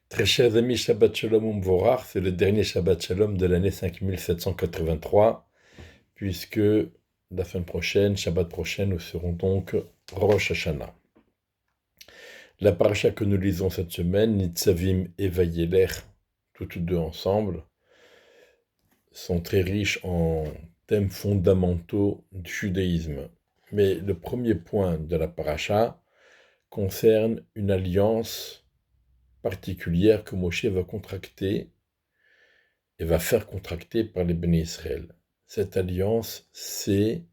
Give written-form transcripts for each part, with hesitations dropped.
Très chers amis, Shabbat Shalom Umvorach, c'est le dernier Shabbat Shalom de l'année 5783, puisque la semaine prochaine, Shabbat prochaine, nous serons donc Rosh Hashanah. La paracha que nous lisons cette semaine, Nitzavim et Vayelech, toutes deux ensemble, sont très riches en thèmes fondamentaux du judaïsme. Mais le premier point de la paracha concerne une alliance particulière que Moshe va contracter et va faire contracter par les bénis Israël. Cette alliance, c'est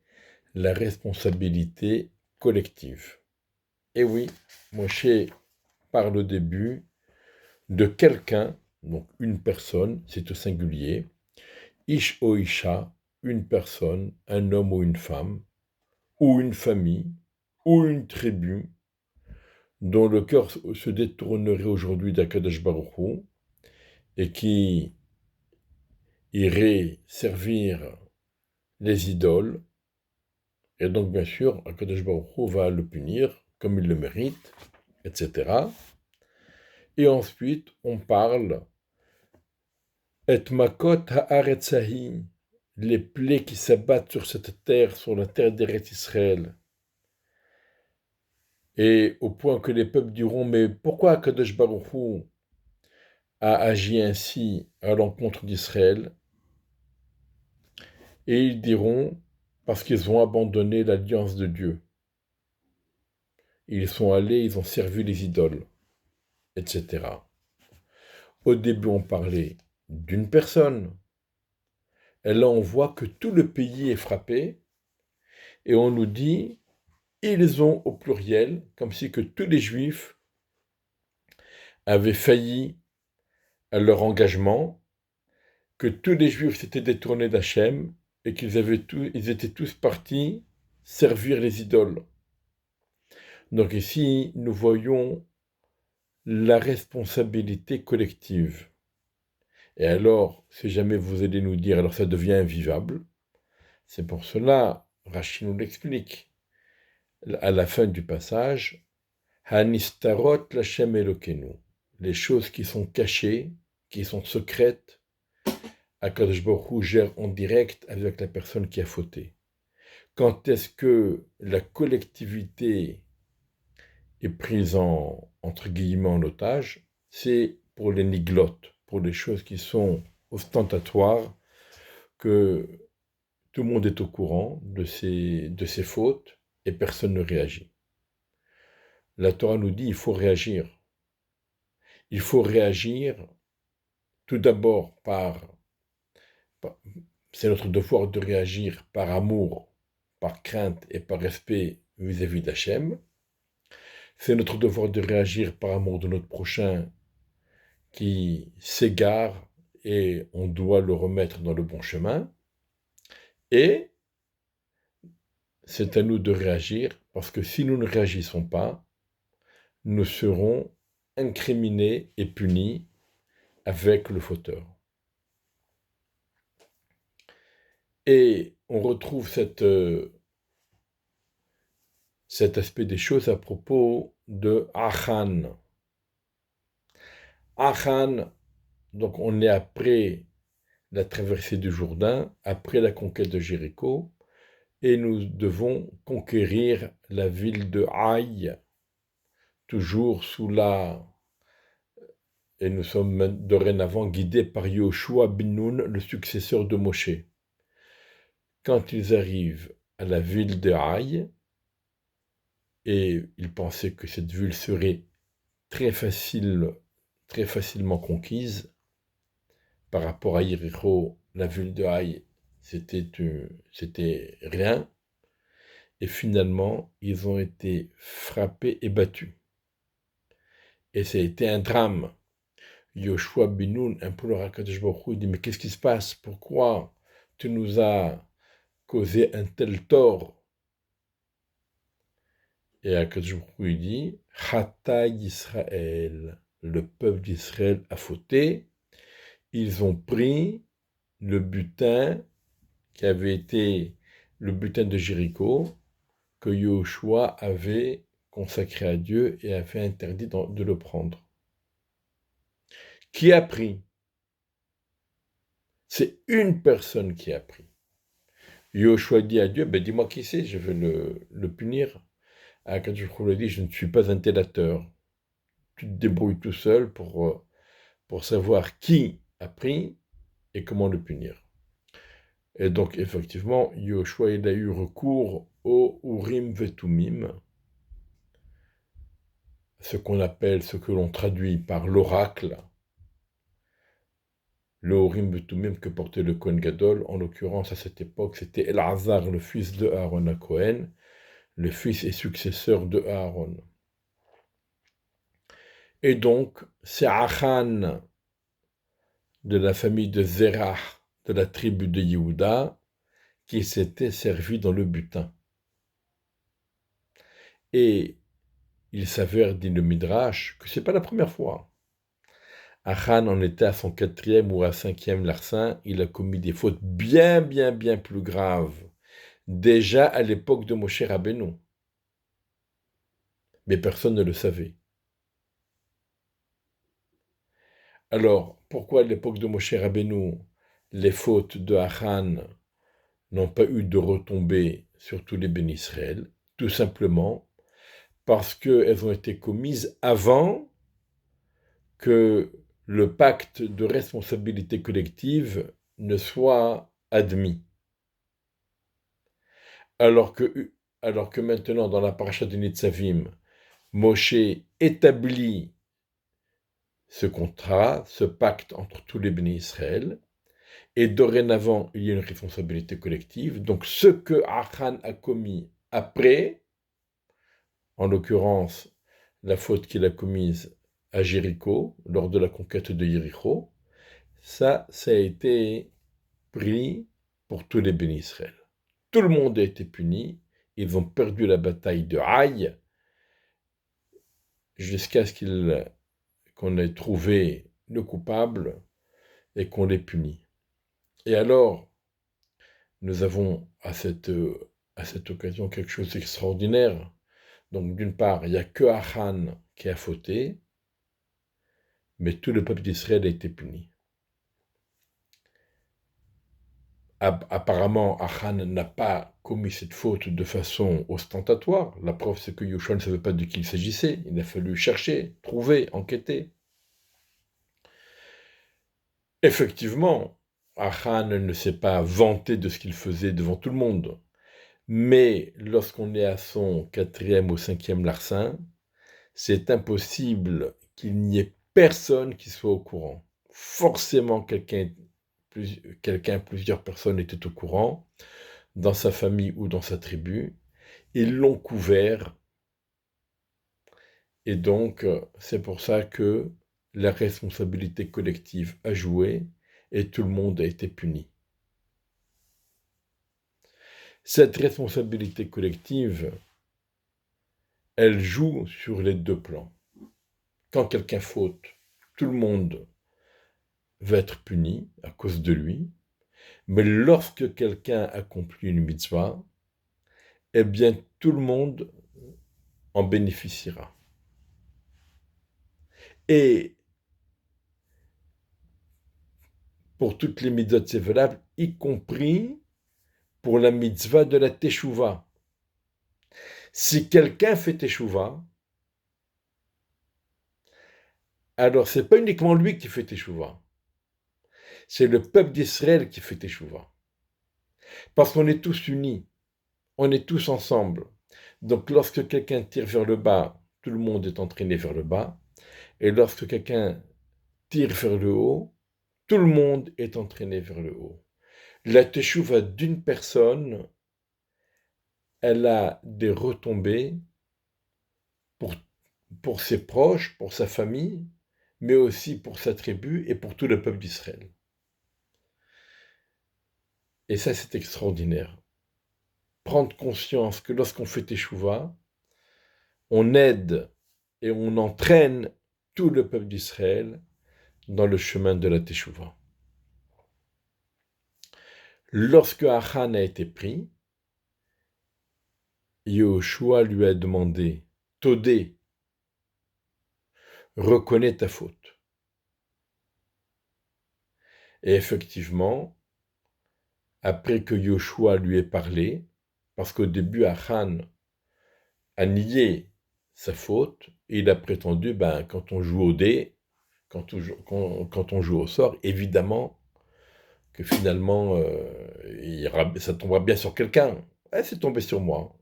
la responsabilité collective. Et oui, Moshe parle au début de quelqu'un, donc une personne, c'est au singulier, Ish o Isha, une personne, un homme ou une femme, ou une famille, ou une tribu, dont le cœur se détournerait aujourd'hui d'Akadosh Baruch Hu, et qui irait servir les idoles. Et donc, bien sûr, Akadosh Baruch Hu va le punir comme il le mérite, etc. Et ensuite, on parle Et makot haaretzahi, les plaies qui s'abattent sur cette terre, sur la terre d'Eretz Israël. Et au point que les peuples diront, mais pourquoi Akadosh Baruch Hu a agi ainsi à l'encontre d'Israël? Et ils diront, parce qu'ils ont abandonné l'alliance de Dieu. Ils sont allés, ils ont servi les idoles, etc. Au début, on parlait d'une personne. Et là, on voit que tout le pays est frappé. Et on nous dit, ils ont au pluriel, comme si que tous les Juifs avaient failli à leur engagement, que tous les Juifs s'étaient détournés d'Hachem et ils étaient tous partis servir les idoles. Donc ici, nous voyons la responsabilité collective. Et alors, si jamais vous allez nous dire, alors ça devient invivable, c'est pour cela, Rachid nous l'explique, à la fin du passage, Hanistarot Lachem Elokenu, les choses qui sont cachées, qui sont secrètes, Akadosh Baruch Hu gère en direct avec la personne qui a fauté. Quand est-ce que la collectivité est prise entre guillemets en otage? C'est pour les niglotes, pour les choses qui sont ostentatoires, que tout le monde est au courant de ces fautes et personne ne réagit. La Torah nous dit qu'il faut réagir. Il faut réagir tout d'abord c'est notre devoir de réagir par amour, par crainte et par respect vis-à-vis d'Hachem. C'est notre devoir de réagir par amour de notre prochain qui s'égare et on doit le remettre dans le bon chemin. Et c'est à nous de réagir parce que si nous ne réagissons pas, nous serons incriminés et punis avec le fauteur. Et on retrouve cet aspect des choses à propos de Achan. Achan, donc on est après la traversée du Jourdain, après la conquête de Jéricho, et nous devons conquérir la ville de Haï, toujours et nous sommes dorénavant guidés par Yoshua bin Nun, le successeur de Moshe. Quand ils arrivent à la ville de Haï, et ils pensaient que cette ville serait très facilement conquise, par rapport à Jéricho, la ville de Haï, c'était rien, et finalement, ils ont été frappés et battus. Et ça a été un drame. Yoshua bin Nun implore à Kadosh Baruch Hu, il dit, mais qu'est-ce qui se passe? Pourquoi tu nous as causé un tel tort? Et Akadosh Baruch Hu, il dit, Chata Yisraël, le peuple d'Israël a fauté, ils ont pris le butin qui avait été le butin de Jéricho, que Yoshua avait consacré à Dieu et avait interdit de le prendre. Qui a pris? C'est une personne qui a pris. Yoshua dit à Dieu, ben dis-moi qui c'est, je vais le punir. Akadosh Baruch Hu lui dit, je ne suis pas un télateur. Tu te débrouilles tout seul pour savoir qui a pris et comment le punir. Et donc, effectivement, Yoshua, il a eu recours au Urim Vetumim, ce qu'on appelle, ce que l'on traduit par l'oracle, le Urim Vetumim que portait le Kohen Gadol. En l'occurrence, à cette époque, c'était Elazar, le fils de Aaron à Cohen, le fils et successeur de Aaron. Et donc, c'est Achan, de la famille de Zerah, de la tribu de Yehuda, qui s'était servi dans le butin. Et il s'avère, dit le Midrash, que ce n'est pas la première fois. Achan en était à son 4e ou à 5e larcin, il a commis des fautes bien plus graves, déjà à l'époque de Moshe Rabbeinu. Mais personne ne le savait. Alors, pourquoi à l'époque de Moshe Rabbeinu, les fautes de Achan n'ont pas eu de retombées sur tous les bénis Israël? Tout simplement parce qu'elles ont été commises avant que le pacte de responsabilité collective ne soit admis. Alors que maintenant, dans la paracha de Nitzavim, Moshe établit ce contrat, ce pacte entre tous les bénis Israël, et dorénavant, il y a une responsabilité collective. Donc, ce que Achan a commis après, en l'occurrence, la faute qu'il a commise à Jéricho, lors de la conquête de Jéricho, ça a été pris pour tous les bénis Israël. Tout le monde a été puni, ils ont perdu la bataille de Haï, jusqu'à ce qu'on ait trouvé le coupable et qu'on l'ait puni. Et alors, nous avons à cette occasion quelque chose d'extraordinaire. Donc d'une part, il n'y a que Achan qui a fauté, mais tout le peuple d'Israël a été puni. Apparemment, Achan n'a pas commis cette faute de façon ostentatoire. La preuve, c'est que Yoshua ne savait pas de qui il s'agissait. Il a fallu chercher, trouver, enquêter. Effectivement, Achan ne s'est pas vanté de ce qu'il faisait devant tout le monde. Mais lorsqu'on est à son 4e ou 5e larcin, c'est impossible qu'il n'y ait personne qui soit au courant. Forcément, plusieurs personnes étaient au courant, dans sa famille ou dans sa tribu. Ils l'ont couvert. Et donc, c'est pour ça que la responsabilité collective a joué et tout le monde a été puni. Cette responsabilité collective, elle joue sur les deux plans. Quand quelqu'un faute, tout le monde va être puni à cause de lui, mais lorsque quelqu'un accomplit une mitzvah, eh bien tout le monde en bénéficiera. Et pour toutes les mitzvot, c'est valable, y compris pour la mitzvah de la teshuva. Si quelqu'un fait teshuva, alors c'est pas uniquement lui qui fait teshuva, c'est le peuple d'Israël qui fait teshuva. Parce qu'on est tous unis, on est tous ensemble. Donc lorsque quelqu'un tire vers le bas, tout le monde est entraîné vers le bas. Et lorsque quelqu'un tire vers le haut, tout le monde est entraîné vers le haut. La teshuva d'une personne, elle a des retombées pour ses proches, pour sa famille, mais aussi pour sa tribu et pour tout le peuple d'Israël. Et ça, c'est extraordinaire. Prendre conscience que lorsqu'on fait teshuva, on aide et on entraîne tout le peuple d'Israël dans le chemin de la teshuva. Lorsque Achan a été pris, Yehoshua lui a demandé, Todé, reconnais ta faute. Et effectivement, après que Yoshua lui ait parlé, parce qu'au début, Achan a nié sa faute, et il a prétendu, quand on joue au dé, quand on joue au sort, évidemment que finalement, ça tombera bien sur quelqu'un. C'est tombé sur moi.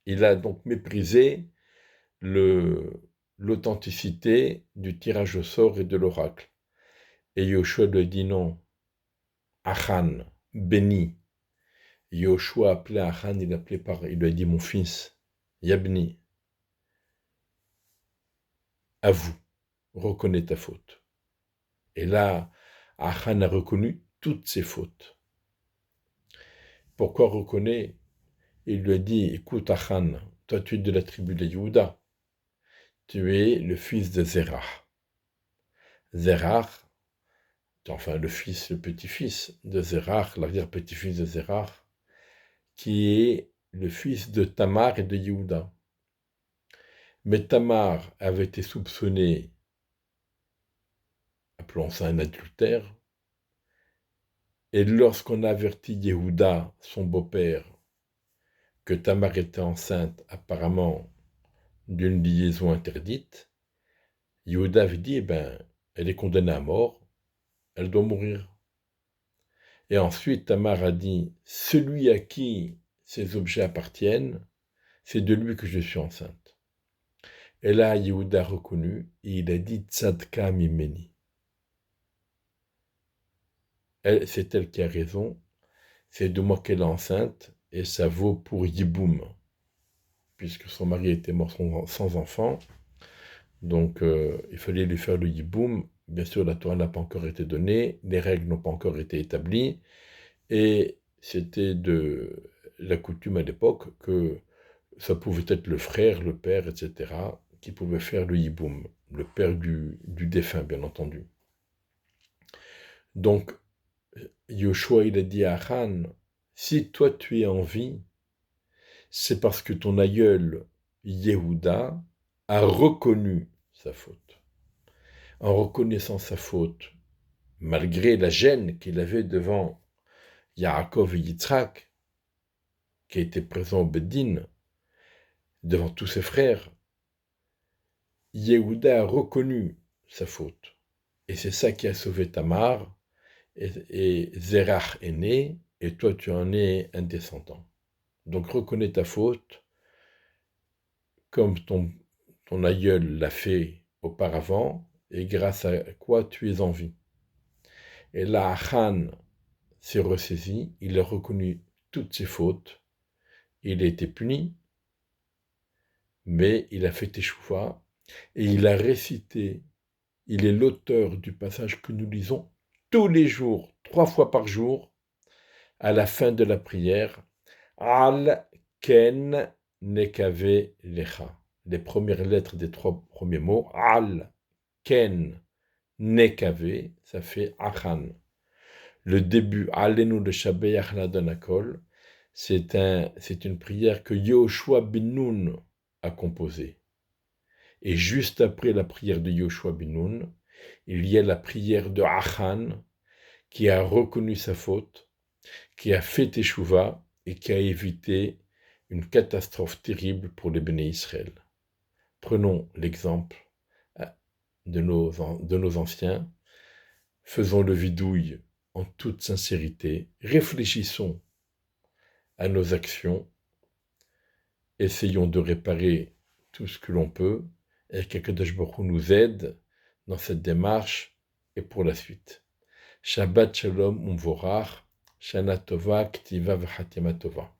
Il a donc méprisé l'authenticité du tirage au sort et de l'oracle. Et Yoshua lui dit non. Achan, béni. Yoshua appelait Achan, il lui a dit mon fils, Yabni, avoue, reconnais ta faute. Et là, Achan a reconnu toutes ses fautes. Pourquoi reconnaît? Il lui a dit, écoute Achan, toi tu es de la tribu de Yehuda, tu es le fils de Zerah. Zerah, enfin le petit-fils de Zerah, l'arrière-petit-fils de Zerah, qui est le fils de Tamar et de Yehuda. Mais Tamar avait été soupçonnée, appelons ça un adultère, et lorsqu'on a averti Yehuda, son beau-père, que Tamar était enceinte apparemment d'une liaison interdite, Yehuda avait dit, elle est condamnée à mort, elle doit mourir. Et ensuite, Tamar a dit, celui à qui ces objets appartiennent, c'est de lui que je suis enceinte. Et là, Yehuda a reconnu, et il a dit, Tzadka mimeni. C'est elle qui a raison, c'est de moi qu'elle est enceinte, et ça vaut pour Yiboum, puisque son mari était mort sans enfant, donc il fallait lui faire le Yiboum. Bien sûr, la Torah n'a pas encore été donnée, les règles n'ont pas encore été établies, et c'était de la coutume à l'époque que ça pouvait être le frère, le père, etc., qui pouvait faire le Yiboum, le père du défunt, bien entendu. Donc, Yoshua, il a dit à Achan, si toi tu es en vie, c'est parce que ton aïeul Yehuda a reconnu sa faute. En reconnaissant sa faute, malgré la gêne qu'il avait devant Yaakov et Yitzhak, qui était présent au Beddin, devant tous ses frères, Yehuda a reconnu sa faute. Et c'est ça qui a sauvé Tamar, et Zerach est né, et toi tu en es un descendant. Donc reconnais ta faute, comme ton aïeul l'a fait auparavant, et grâce à quoi tu es en vie. Et là, Achan s'est ressaisi, il a reconnu toutes ses fautes, il a été puni, mais il a fait teshuva, et il a récité, il est l'auteur du passage que nous lisons tous les jours, 3 fois par jour, à la fin de la prière, Al Ken Nekave Lecha. Les premières lettres des 3 premiers mots, Al Ken Nekave, ça fait Achan. Le début, Alenu de Shabeach Ladonakol, c'est une prière que Yoshua bin Nun a composée. Et juste après la prière de Yoshua bin Nun, il y a la prière de Achan, qui a reconnu sa faute, qui a fait teshuva et qui a évité une catastrophe terrible pour les Béné Israël. Prenons l'exemple de nos anciens, faisons le vidouille en toute sincérité, réfléchissons à nos actions, essayons de réparer tout ce que l'on peut, et qu'Akadosh Baruch Hu nous aide dans cette démarche et pour la suite. Shabbat Shalom Umvorach, Shana Tova, Ktiva V'Chatima Tova.